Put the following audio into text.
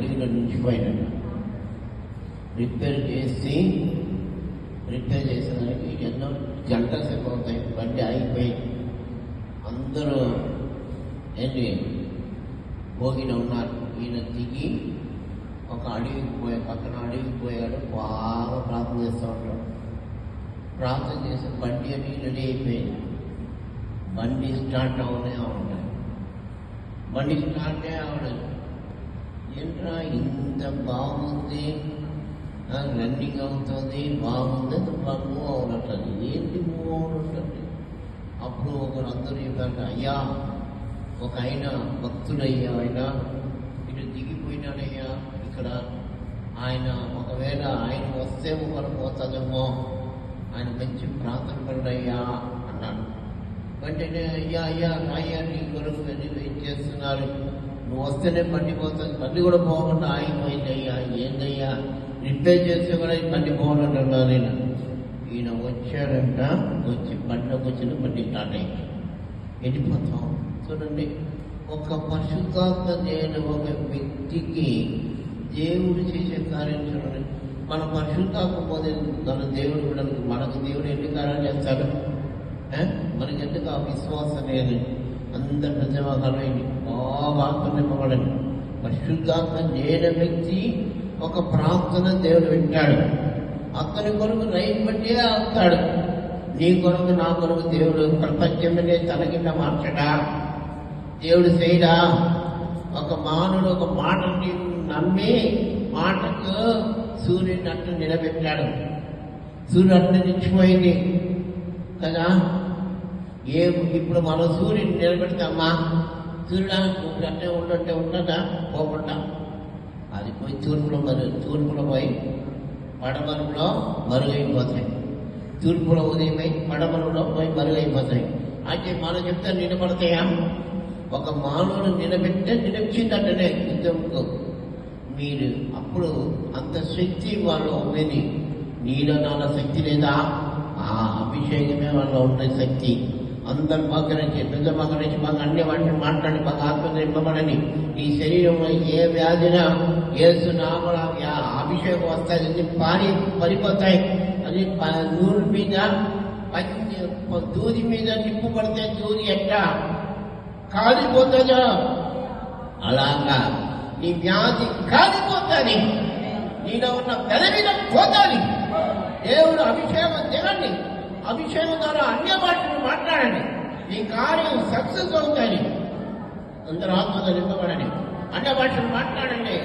అడవిలో నిలిచిపోయినట్టు. రిపేర్ చేసేదానికి ఎన్నో గంటల సేపు అవుతాయి. బండి ఆగిపోయి అందరూ ఏంటి భోగిన ఉన్నారు. ఈయన దిగి ఒక పక్కన అడవికి పోయాడు. బాగా ప్రార్థన చేస్తూ ఉంటాడు. ప్రార్థన చేసి బండి అని రెడీ అయిపోయింది. బండి స్టార్ట్ అవుతాయి. బండి స్టార్టే అవలేదు. ఏంట్రా ఇంత బాగుంది, రన్నింగ్ అవుతుంది, బాగుంది, మూవ్ అవునట్లేదు. ఏంటి మూవ్ అవునట్లేదు? అప్పుడు ఒకరందరూ చెప్పారు, అయ్యా ఒక ఆయన భక్తుడయ్యా, ఆయన ఇటు దిగిపోయినాడయ్యా. ఇక్కడ ఆయన ఒకవేళ ఆయన వస్తే ఒకరు పోతుందేమో, ఆయన మంచి ప్రార్థన పరుడయ్యా అన్నాడు. వెంటనే అయ్యా నీ కొరకు వెళ్ళి వెయిట్ చేస్తున్నారు, నువ్వు వస్తేనే బండి పోతుంది, బండి కూడా పోకుండా ఆగిపోయిందయ్యా. ఏందయ్యా రిపేర్ చేస్తే కూడా ఈ బండి పోవాలంటున్నా నేను. ఈయన వచ్చాడంట, వచ్చి బండిలోకి వచ్చిన బండి స్టార్ట్ అయ్యింది. వెళ్ళిపోతాం. చూడండి, ఒక పరిశుద్ధాత్మ లేని ఒక వ్యక్తికి దేవుడు చేసే కార్యం చూడండి. మన పరిశుద్ధాత్మ పోతే మన దేవుడు విడడానికి మనకు దేవుడు ఎన్ని కార్యాలు చేస్తాడు? మనకి ఎందుకు ఆ విశ్వాసం లేదు? అందరి ప్రజావాహాలైంది బాగా నింపబడండి. పరిశుద్ధాత్మ లేని వ్యక్తి ఒక ప్రార్థన దేవుడు వింటాడు. అతని కొరకు రైలు బట్టే అవుతాడు. నీ కొరకు నా కొరకు దేవుడు ప్రపంచమనే తనకింద మార్చడా? దేవుడు చేయడా? ఒక మానవుడు ఒక మాటని నమ్మి మాటకు సూర్యుని అట్టు నిలబెట్టాడు. సూర్యుడు అట్టు నిలిచిపోయింది కదా. ఇప్పుడు మనం సూర్యుని నిలబెడతామా? సూర్యుడు అట్టే ఉండంటే ఉండదా? పోకుండా అది పోయి తూర్పులో పోయి పడమరులో మరుగైపోతాయి. తూర్పులో ఉదయమై పడమరులో పోయి మరుగైపోతాయి. అయితే మనం చెప్తే నిలబడతాయా? ఒక మానవుడు నిలబెట్టిందంటేనే యుద్ధంకు మీరు అప్పుడు అంత శక్తి వాళ్ళు ఉండేది. నీలో నాన్న శక్తి లేదా? ఆ అభిషేకమే వాళ్ళ ఉండే శక్తి. అందరు మగరించి మగరించి బాగా అన్ని వాటిని మాట్లాడి బాగా ఆత్మ నింపబడని నీ శరీరంలో ఏ వ్యాధినా ఏసు నామల అభిషేకం వస్తాయి. అన్ని పడిపోతాయి. అది నూరు మీద దూది మీద నిప్పు పడితే దూది ఎట్టా కాలిపోతుందో అలాగా నీ వ్యాధి కాలిపోతుంది. నీలో ఉన్న బెల మీద పోతుంది. దేవుడు అభిషేకం తినండి. అభిషేకం ద్వారా అన్య భాషను మాట్లాడండి. ఈ కార్యం సక్సెస్ అవుతుంది. అందరూ ఆత్మతో నింపబడండి. అన్య భాషను మాట్లాడండి.